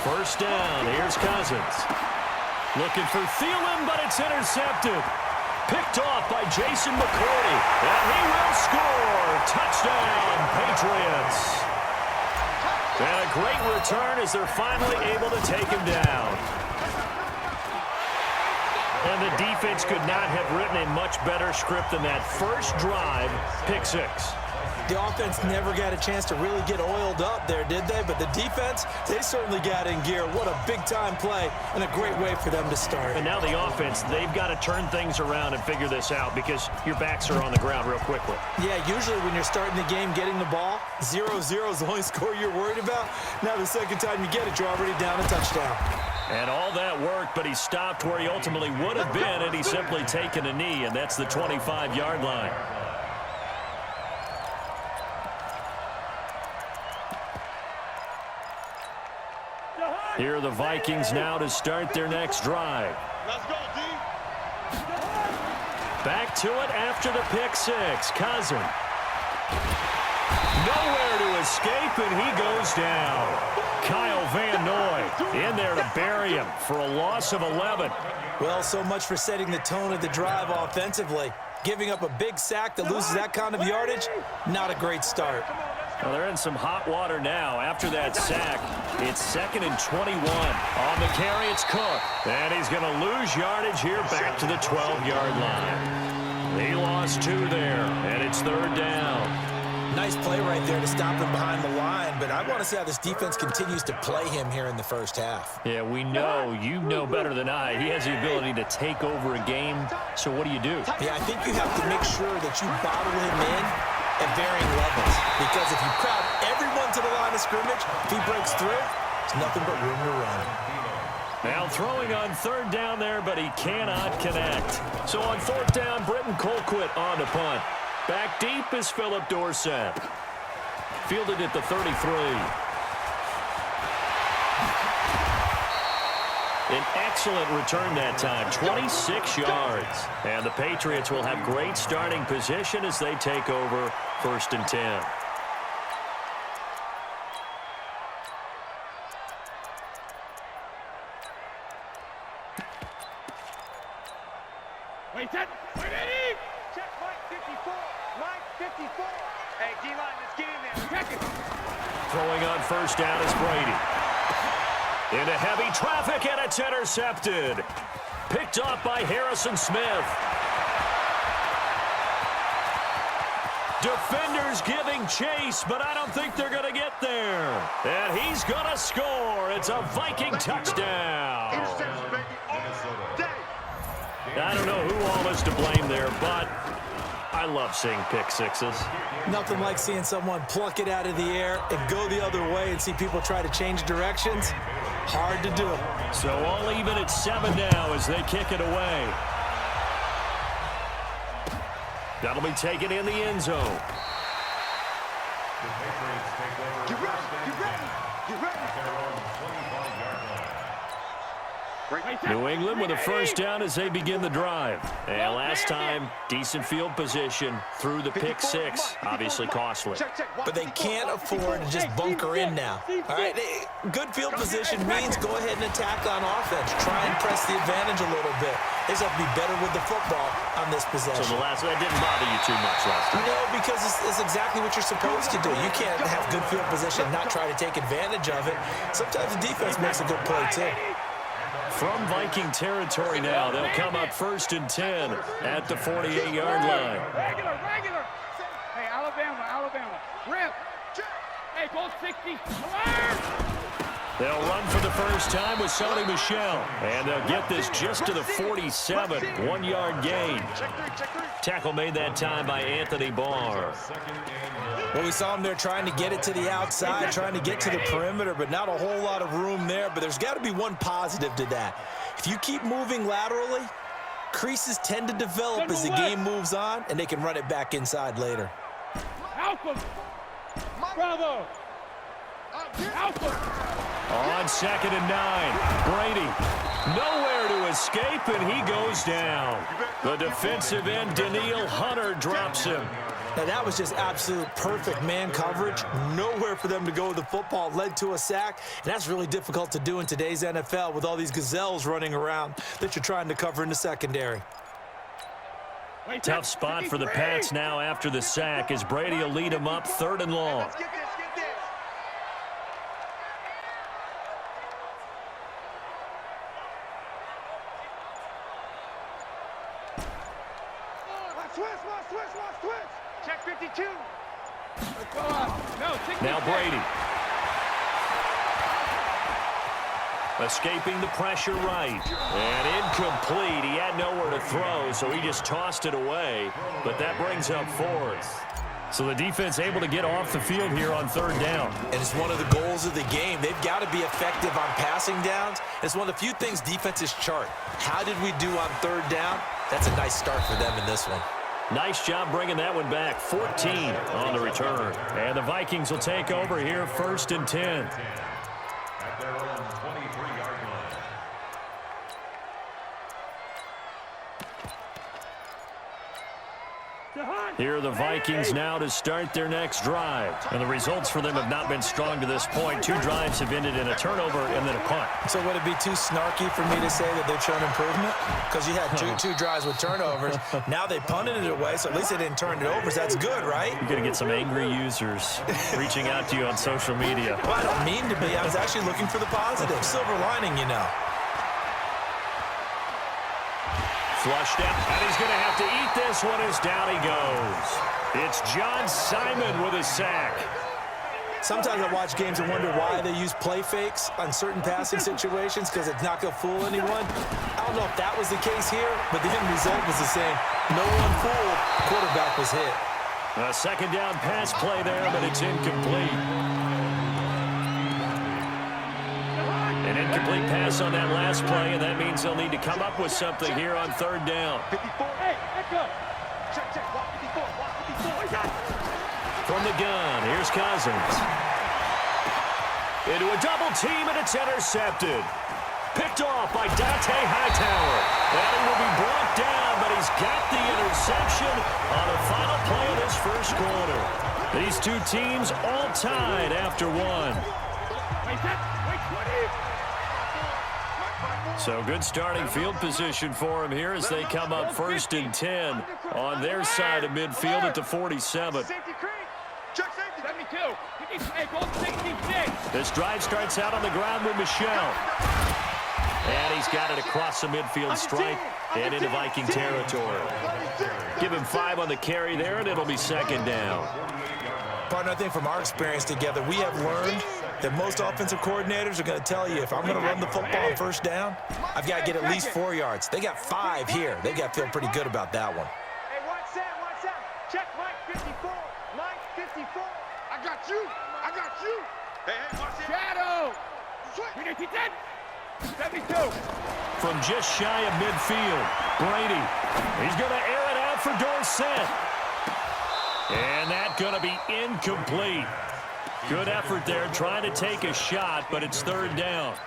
First down, here's Cousins. Looking for Thielen, but it's intercepted. Picked off by Jason McCourty, and he will score. Touchdown, Patriots. And a great return as they're finally able to take him down. And the defense could not have written a much better script than that first drive, pick six. The offense never got a chance to really get oiled up there, did they? But the defense, they certainly got in gear. What a big-time play and a great way for them to start. And now the offense, they've got to turn things around and figure this out because your backs are on the ground real quickly. Yeah, usually when you're starting the game, getting the ball, 0-0 is the only score you're worried about. Now the second time you get it, you're already down a touchdown. And all that worked, but he stopped where he ultimately would have been, and he's simply taken a knee, and that's the 25-yard line. Here are the Vikings now to start their next drive. Let's go, D. Back to it after the pick six. Cousin. Nowhere to escape, and he goes down. Kyle Van Noy in there to bury him for a loss of 11. Well, so much for setting the tone of the drive offensively. Giving up a big sack that loses that kind of yardage, not a great start. Well, they're in some hot water now. After that sack, it's 2nd and 21. On the carry, it's Cook. And he's going to lose yardage here back to the 12-yard line. He lost 2 there, and it's 3rd down. Nice play right there to stop him behind the line, but I want to see how this defense continues to play him here in the first half. Yeah, we know. You know better than I. He has the ability to take over a game, so what do you do? Yeah, I think you have to make sure that you bottle him in at varying levels, because if you crowd everyone to the line of scrimmage, if he breaks through, it's nothing but room to run. Now throwing on 3rd down there, but he cannot connect. So on 4th down, Britton Colquitt on the punt. Back deep is Philip Dorsett. Fielded at the 33. An excellent return that time, 26 yards. And the Patriots will have great starting position as they take over 1st and 10. Wait, set. Wait, ready. Check line 54. Line 54. Hey, D-line, let's get in there. Check it. Throwing on 1st down is Brady. Into heavy traffic, and it's intercepted. Picked off by Harrison Smith. Defenders giving chase, but I don't think they're going to get there. And he's going to score. It's a Viking touchdown. Interception, baby. All day. I don't know who all is to blame there, but I love seeing pick sixes. Nothing like seeing someone pluck it out of the air and go the other way and see people try to change directions. Hard to do. So all even at 7 now as they kick it away. That'll be taken in the end zone. Get ready. Get ready. Get ready. New England with a 1st down as they begin the drive. And last time, decent field position through the pick six. Obviously costly. But they can't afford to just bunker in now. All right, good field position means go ahead and attack on offense. Try and press the advantage a little bit. They just have to be better with the football on this possession. So the last one didn't bother you too much last time? No, because it's exactly what you're supposed to do. You can't have good field position and not try to take advantage of it. Sometimes the defense makes a good play, too. From Viking territory now, they'll come up 1st and 10 at the 48-yard line. Regular. Hey, Alabama. Rip. Hey, go 60. They'll run for the first time with Sony Michel. And they'll get this just to the 47. 1-yard gain. Tackle made that time by Anthony Barr. Well, we saw him there trying to get it to the outside, trying to get to the perimeter, but not a whole lot of room there. But there's got to be one positive to that. If you keep moving laterally, creases tend to develop as the game moves on, and they can run it back inside later. Alpha. Bravo. Alpha. On 2nd and 9, Brady. Nowhere to escape, and he goes down. The defensive end, Daniil Hunter, drops him. Now, that was just absolute perfect man coverage. Nowhere for them to go with the football. Led to a sack, and that's really difficult to do in today's NFL with all these gazelles running around that you're trying to cover in the secondary. Tough spot for the Pats now after the sack as Brady will lead them up 3rd and long. Let's get this, get this. Switch. Check 52. Now Brady. Escaping the pressure right. And incomplete. He had nowhere to throw, so he just tossed it away. But that brings up 4th. So the defense able to get off the field here on 3rd down. And it's one of the goals of the game. They've got to be effective on passing downs. It's one of the few things defenses chart. How did we do on 3rd down? That's a nice start for them in this one. Nice job bringing that one back. 14 on the return. And the Vikings will take over here 1st and 10. At their own 23-yard line. Here are the Vikings now to start their next drive. And the results for them have not been strong to this point. 2 drives have ended in a turnover and then a punt. So would it be too snarky for me to say that they've shown improvement? Because you had two drives with turnovers. Now they punted it away, so at least they didn't turn it over. So that's good, right? You're going to get some angry users reaching out to you on social media. Well, I don't mean to be. I was actually looking for the positive. Silver lining, you know. Flushed out, and he's going to have to eat this one as down he goes. It's John Simon with a sack. Sometimes I watch games and wonder why they use play fakes on certain passing situations because it's not going to fool anyone. I don't know if that was the case here, but the end result was the same. No one fooled. Quarterback was hit. A 2nd down pass play there, but it's incomplete. An incomplete pass on that last play, and that means they'll need to come up with something here on 3rd down. 54. Hey, echo. Check. Walk 54. From the gun, here's Cousins. Into a double team, and it's intercepted. Picked off by Dante Hightower. And he will be brought down, but he's got the interception on the final play of this 1st quarter. These 2 teams all tied after 1. So good starting field position for him here as they come up 1st and 10 on their side of midfield at the 47. Safety Creek. Check safety. 72. This drive starts out on the ground with Michel. And he's got it across the midfield stripe and into Viking territory. Give him 5 on the carry there, and it'll be 2nd down. Partner, I think from our experience together, we have learned that most offensive coordinators are going to tell you, if I'm going to run the football on 1st down, I've got to get at least 4 yards. They got 5 here. They've got to feel pretty good about that one. Hey, watch Sam. Check Mike 54. Mike 54. I got you. Hey, watch it. Shadow. 72. From just shy of midfield, Brady. He's going to air it out for Dorsett. And that's going to be incomplete. Good effort there trying to take a shot, but it's 3rd down.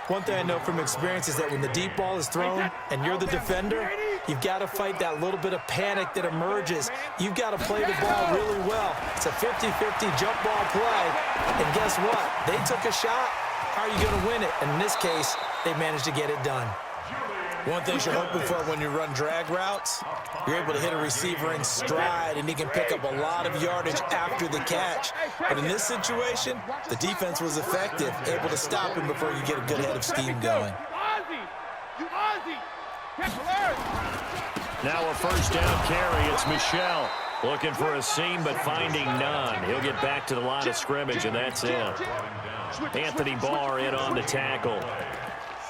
One thing I know from experience is that when the deep ball is thrown and you're the defender, you've got to fight that little bit of panic that emerges. You've got to play the ball really well. It's a 50-50 jump ball play. And guess what? They took a shot. How are you going to win it? And in this case, they managed to get it done. One thing you're hoping for when you run drag routes, you're able to hit a receiver in stride, and he can pick up a lot of yardage after the catch. But in this situation, the defense was effective, able to stop him before you get a good head of steam going. Now a 1st down carry. It's Michel looking for a seam, but finding none. He'll get back to the line of scrimmage, and that's it. Anthony Barr in on the tackle.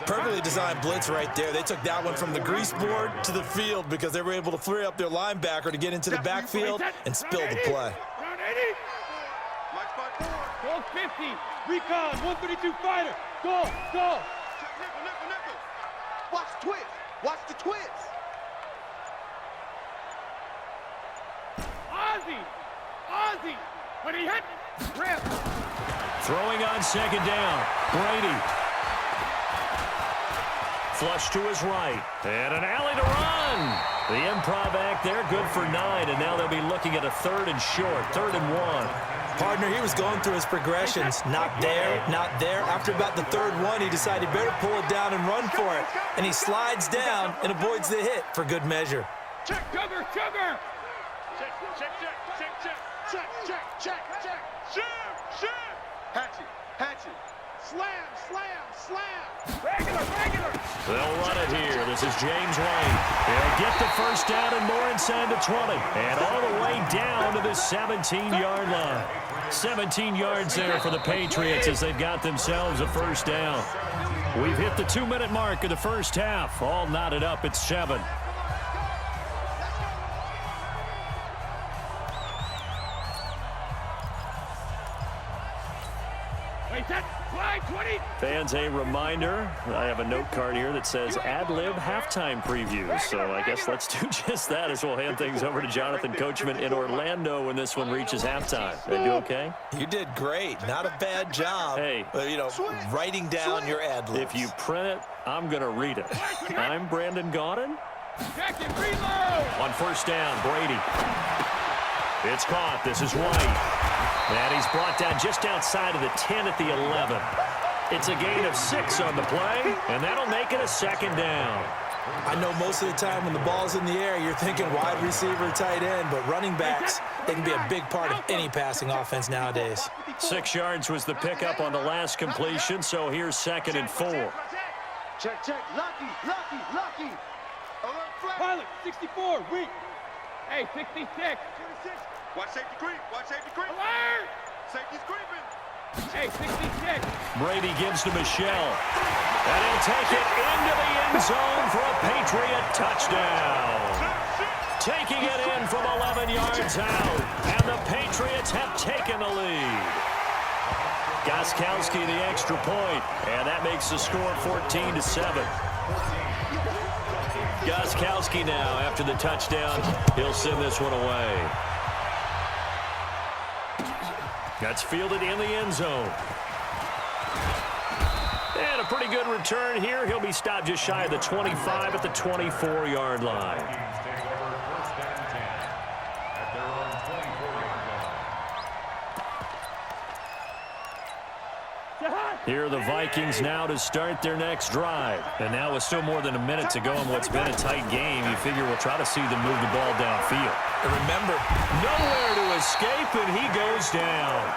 Perfectly designed blitz right there. They took that one from the grease board to the field because they were able to free up their linebacker to get into the backfield and spill the play. Round 80. Goal 50. Recon, 132 fighter. Go. Nickel. Watch the twist. Watch the twist. Ozzy. When he hit. Rip. Throwing on 2nd down. Brady. Flush to his right. And an alley to run. The improv act there, good for 9. And now they'll be looking at a 3rd and short, 3rd and 1. Partner, he was going through his progressions. Not there, not there. After about the 3rd one, he decided he better pull it down and run for it. And he slides down and avoids the hit for good measure. Check, sugar, sugar. Check, check, check, check, check, check, check, check, check. Shoot. Hatchet. Slam. Regular. They'll run it here. This is James White. They'll get the first down and more inside the 20. And all the way down to the 17-yard line. 17 yards there for the Patriots as they've got themselves a first down. We've hit the 2-minute mark of the first half. All knotted up at 7. Wait, that flag 20. Fans, a reminder, I have a note card here that says ad-lib halftime preview. So I guess let's do just that as we'll hand things over to Jonathan Coachman in Orlando when this one reaches halftime. Did I do okay? You did great. Not a bad job. Hey. Writing down your ad-libs. If you print it, I'm going to read it. I'm Brandon Gaudin. Check and reload. On first down, Brady. It's caught. This is White. And he's brought down just outside of the 10 at the 11. It's a gain of 6 on the play, and that'll make it a 2nd down. I know most of the time when the ball's in the air, you're thinking wide receiver, tight end, but running backs, they can be a big part of any passing offense nowadays. 6 yards was the pickup on the last completion, so here's 2nd and 4. Check. Lucky. Pilot, 64, weak. Hey, 66. 26. Watch safety creep. Alert. Safety's creeping. Hey, 66. Brady gives to Michelle. And he'll take it into the end zone for a Patriot touchdown. Taking it in from 11 yards out. And the Patriots have taken the lead. Gostkowski the extra point. And that makes the score 14-7. Gostkowski now, after the touchdown, he'll send this one away. That's fielded in the end zone. And a pretty good return here. He'll be stopped just shy of the 25 at the 24-yard line. Here are the Vikings now to start their next drive. And now with still more than a minute to go in what's been a tight game, you figure we'll try to see them move the ball downfield. And remember, nowhere to escape, and he goes down.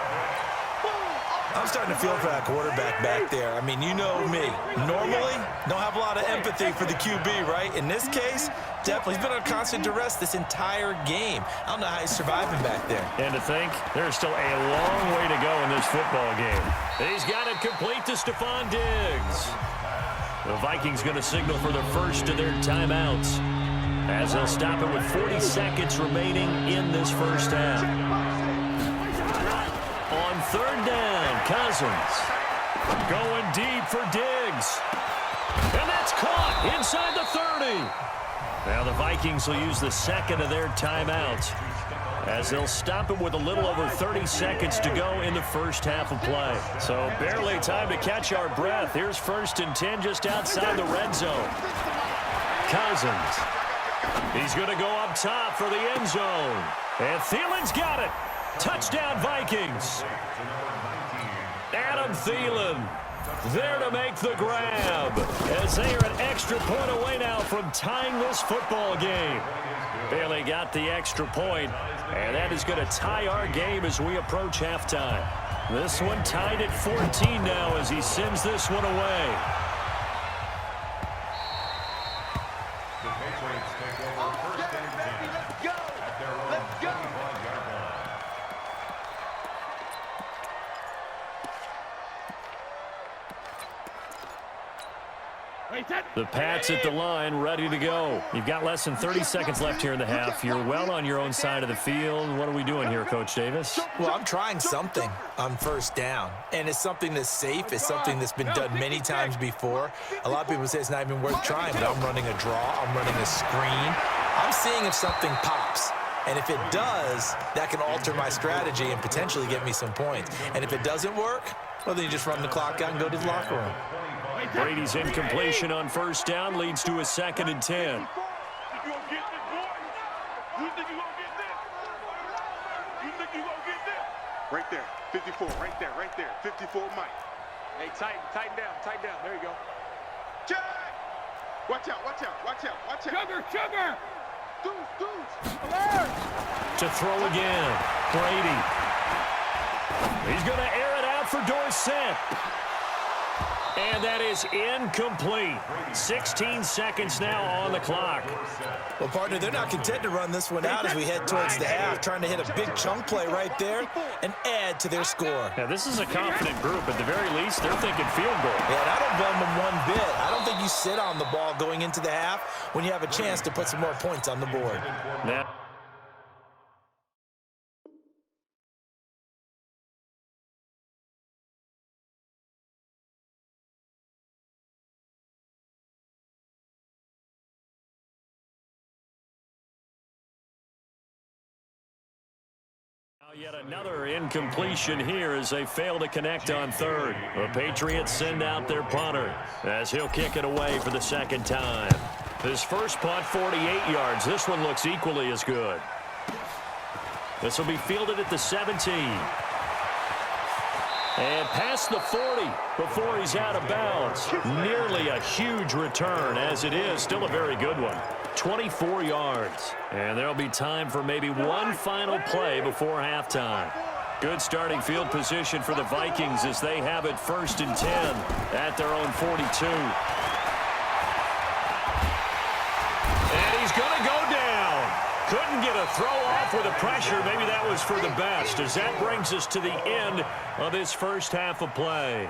I'm starting to feel for that quarterback back there. I mean, you know me. Normally, don't have a lot of empathy for the QB, right? In this case, definitely. He's been on constant duress this entire game. I don't know how he's surviving back there. And to think, there's still a long way to go in this football game. He's got it complete to Stephon Diggs. The Vikings going to signal for the first of their timeouts as they'll stop it with 40 seconds remaining in this first half. On third down, Cousins going deep for Diggs. And that's caught inside the 30. Now the Vikings will use the second of their timeouts as they'll stop it with a little over 30 seconds to go in the first half of play. So barely time to catch our breath. Here's 1st and 10 just outside the red zone. Cousins. He's going to go up top for the end zone. And Thielen's got it. Touchdown, Vikings. Adam Thielen there to make the grab as they are an extra point away now from tying this football game. Barely got the extra point, and that is going to tie our game as we approach halftime. This one tied at 14 now as he sends this one away. The Patriots take over 1st and 10 at their own 25-yard line. The Pats at the line, ready to go. You've got less than 30 seconds left here in the half. You're well on your own side of the field. What are we doing here, Coach Davis? Well, I'm trying something on first down, and it's something that's safe. It's something that's been done many times before. A lot of people say it's not even worth trying, but I'm running a draw. I'm running a screen. I'm seeing if something pops. And if it does, that can alter my strategy and potentially get me some points. And if it doesn't work, well, then you just run the clock out and go to the locker room. Brady's incompletion on first down leads to a 2nd and 10. You gonna get this, boy? You think you gonna get this? You think you gonna get this? Right there, 54, right there, 54 Mike. Hey, tighten down, there you go. Check! Watch out. Sugar! Deuce! Alert! To throw again, Brady. He's going to air it out for Dorsett. And that is incomplete. 16 seconds now on the clock. Well, partner, they're not content to run this one out as we head towards the half, trying to hit a big chunk play right there and add to their score. Now, this is a confident group. At the very least, they're thinking field goal. Yeah, and I don't blame them one bit. I don't think you sit on the ball going into the half when you have a chance to put some more points on the board. Now, yet another incompletion here as they fail to connect on third. The Patriots send out their punter as he'll kick it away for the 2nd time. His first punt, 48 yards. This one looks equally as good. This will be fielded at the 17. And past the 40 before he's out of bounds. Nearly a huge return, as it is. Still a very good one. 24 yards. And there'll be time for maybe one final play before halftime. Good starting field position for the Vikings as they have it 1st and 10 at their own 42. And he's going to go down. Couldn't get a throw off with the pressure. Maybe that was for the best, as that brings us to the end of this first half of play.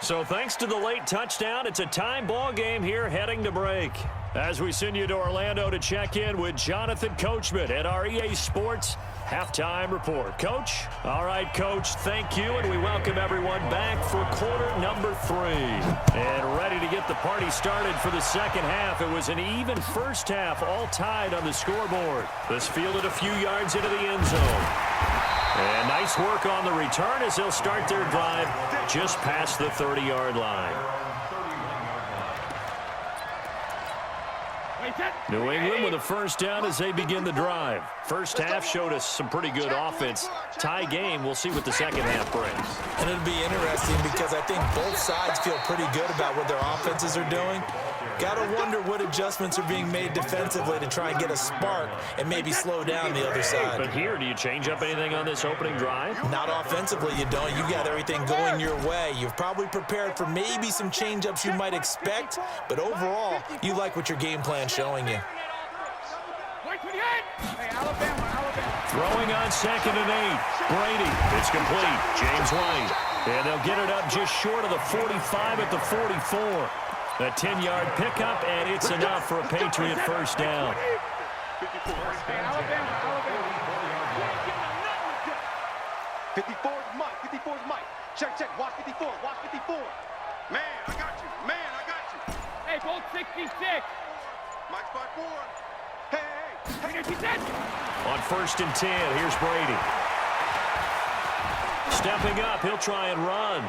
So thanks to the late touchdown, it's a time ball game here heading to break. As we send you to Orlando to check in with Jonathan Coachman at our EA Sports Halftime Report. Coach? All right, Coach, thank you, and we welcome everyone back for quarter number 3. And ready to get the party started for the second half. It was an even first half, all tied on the scoreboard. This fielded a few yards into the end zone. And nice work on the return as they'll start their drive just past the 30-yard line. New England with a first down as they begin the drive. First half showed us some pretty good offense. Tie game, we'll see what the second half brings. And it'll be interesting because I think both sides feel pretty good about what their offenses are doing. Got to wonder what adjustments are being made defensively to try and get a spark and maybe slow down the other side. But here, do you change up anything on this opening drive? Not offensively, you don't. You got everything going your way. You've probably prepared for maybe some change-ups you might expect, but overall, you like what your game plan's showing you. Throwing on 2nd and 8. Brady. It's complete. James White. And they'll get it up just short of the 45 at the 44. A 10-yard pickup, and it's enough for a Patriot first down. 54's Mike. Check. Watch 54. Man, I got you. Hey, Bolt 66. Mike's 5-4. Hey. On 1st and 10, here's Brady. Stepping up, he'll try and run.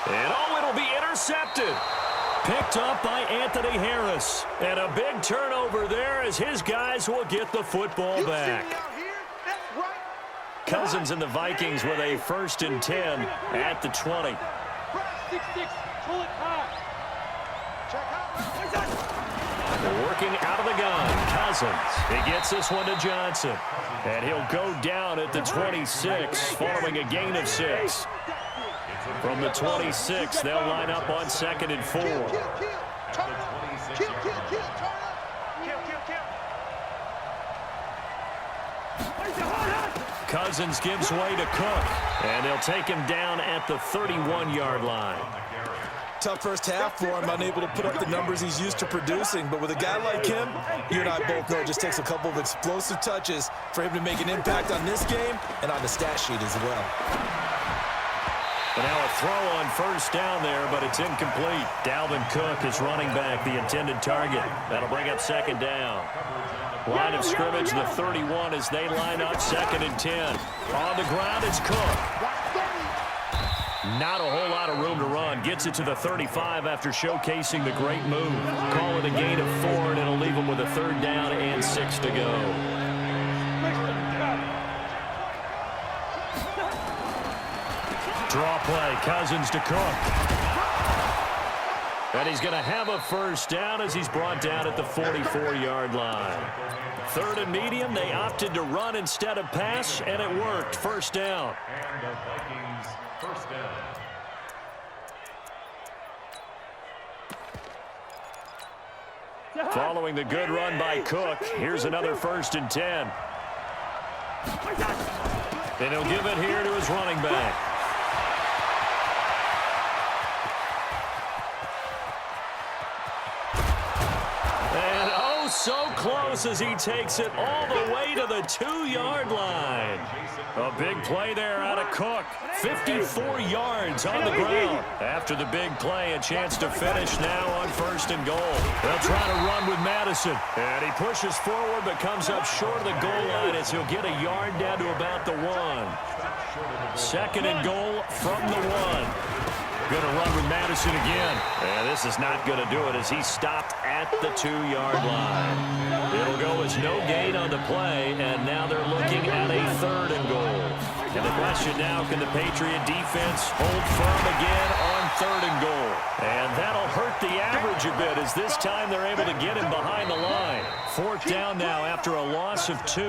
And it'll be intercepted. Picked up by Anthony Harris. And a big turnover there as his guys will get the football back. Cousins and the Vikings with a 1st and 10 at the 20. 6-6, pull it high. Working out of the gun, Cousins. He gets this one to Johnson. And he'll go down at the 26 following a gain of 6. From the 26, they'll line up on 2nd and 4. Cousins gives way to Cook, and they'll take him down at the 31-yard line. Tough first half for him, unable to put up the numbers he's used to producing. But with a guy like him, you and I both know it just takes a couple of explosive touches for him to make an impact on this game and on the stat sheet as well. And now a throw on 1st down there, but it's incomplete. Dalvin Cook is running back the intended target. That'll bring up 2nd down. Line of scrimmage, the 31 as they line up 2nd and 10. On the ground, it's Cook. Not a whole lot of room to run. Gets it to the 35 after showcasing the great move. Call it a gain of 4, and it'll leave him with a 3rd down and 6 to go. Draw play. Cousins to Cook. And he's going to have a 1st down as he's brought down at the 44-yard line. 3rd and medium. They opted to run instead of pass, and it worked. 1st down. And the Vikings 1st down. Following the good run by Cook, here's another 1st and 10. And he'll give it here to his running back. And oh, so close as he takes it all the way to the 2-yard line. A big play there out of Cook. 54 yards on the ground. After the big play, a chance to finish now on 1st and goal. They'll try to run with Madison. And he pushes forward but comes up short of the goal line as he'll get a yard down to about the 1. 2nd and goal from the 1. Going to run with Madison again. And this is not going to do it as he stopped at the 2-yard line. It'll go as no gain on the play, and now they're looking at a 3rd and goal. And the question now, can the Patriot defense hold firm again on 3rd and goal? And that'll hurt the average a bit as this time they're able to get him behind the line. 4th down now after a loss of 2.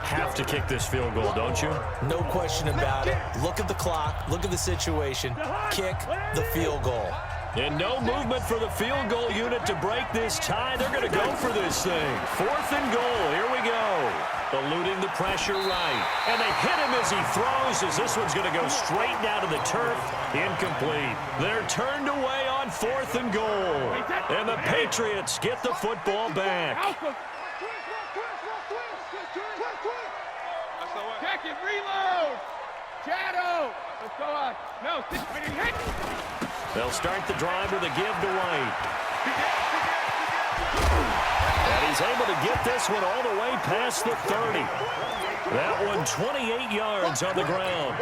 Have to kick this field goal, don't you? No question about it. Look at the clock. Look at the situation. Kick the field goal. And no movement for the field goal unit to break this tie. They're going to go for this thing. 4th and goal. Here we go. Eluding the pressure right. And they hit him as he throws as this one's going to go straight down to the turf. Incomplete. They're turned away on 4th and goal. And the Patriots get the football back. Check it, reload! Shadow! Let's go on. No, hit! They'll start the drive with a give to White. And he's able to get this one all the way past the 30. That one 28 yards on the ground.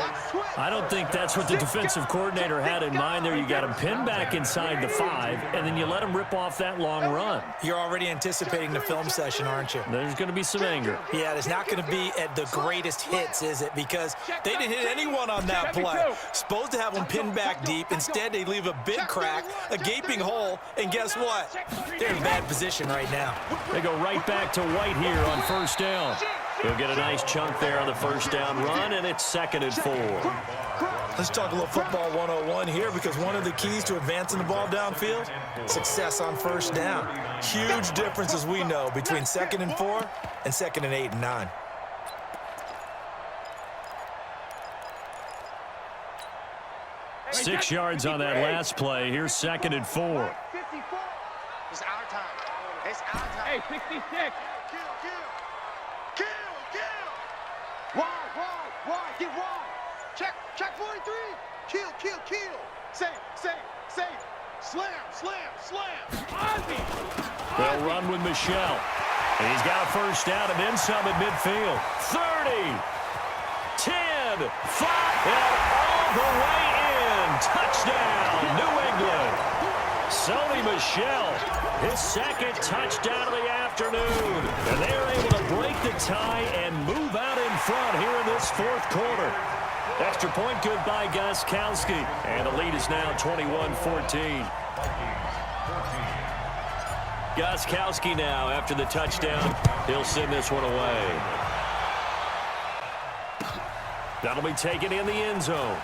I don't think that's what the defensive coordinator had in mind there. You got him pinned back inside the 5, and then you let him rip off that long run. You're already anticipating the film session, aren't you? There's going to be some anger. Yeah, there's not going to be at the greatest hits, is it? Because they didn't hit anyone on that play. Supposed to have them pinned back deep. Instead, they leave a big crack, a gaping hole, and guess what? They're in bad position right now. They go right back to White here on 1st down. He'll get a nice chunk there on the 1st down run, and it's 2nd and 4. Let's talk a little football 101 here, because one of the keys to advancing the ball downfield, success on 1st down. Huge difference, as we know, between 2nd and 4 and 2nd and 8 and 9. Six yards on that last play. Here's 2nd and 4. It's our time. It's our time. Hey, 66. Wide, get wide. Check 43. Kill. Save. Slam. Ozzy. They'll run with Michelle. And he's got a 1st down and then some at midfield. 30, 10, 5, and all the way in. Touchdown, New England. Sony Michel, his 2nd touchdown of the afternoon. And they're able to break the tie and move out in front here in this 4th quarter. Extra point good by Gostkowski. And the lead is now 21-14. Gostkowski now after the touchdown. He'll send this one away. That'll be taken in the end zone.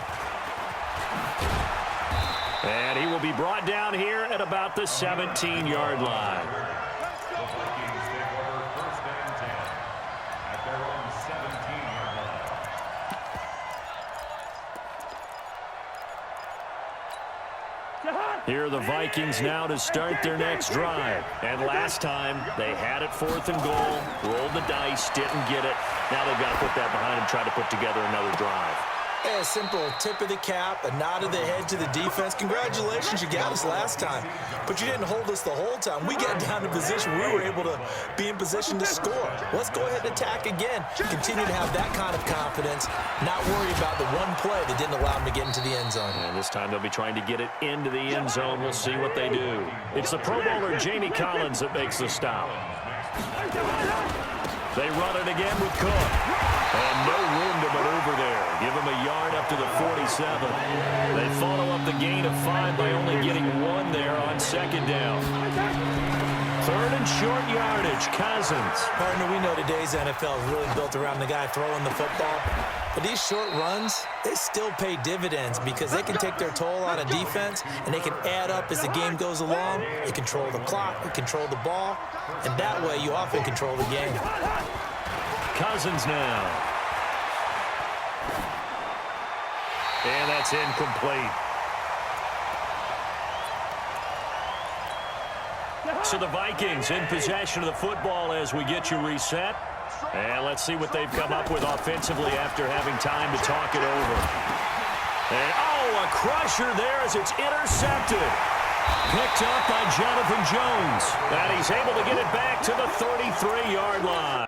And he will be brought down here at about the 17-yard line. The Vikings take over 1st and 10 at their own 17-yard line. Here are the Vikings now to start their next drive. And last time, they had it 4th and goal, rolled the dice, didn't get it. Now they've got to put that behind them, try to put together another drive. A simple tip of the cap, a nod of the head to the defense. Congratulations, you got us last time, but you didn't hold us the whole time. We got down to position. We were able to be in position to score. Let's go ahead and attack again. Continue to have that kind of confidence, not worry about the one play that didn't allow them to get into the end zone. And this time they'll be trying to get it into the end zone. We'll see what they do. It's the Pro Bowler Jamie Collins that makes the stop. They run it again with Cook. And no room to maneuver there. Give him a yard up to the 47. They follow up the gain of 5 by only getting 1 there on second down. 3rd and short yardage, Cousins. Partner, we know today's NFL is really built around the guy throwing the football. But these short runs, they still pay dividends because they can take their toll on a defense and they can add up as the game goes along. They control the clock, they control the ball, and that way you often control the game. Cousins now. And that's incomplete. So the Vikings in possession of the football as we get you reset. And let's see what they've come up with offensively after having time to talk it over. And, oh, a crusher there as it's intercepted. Picked up by Jonathan Jones. And he's able to get it back to the 33-yard line.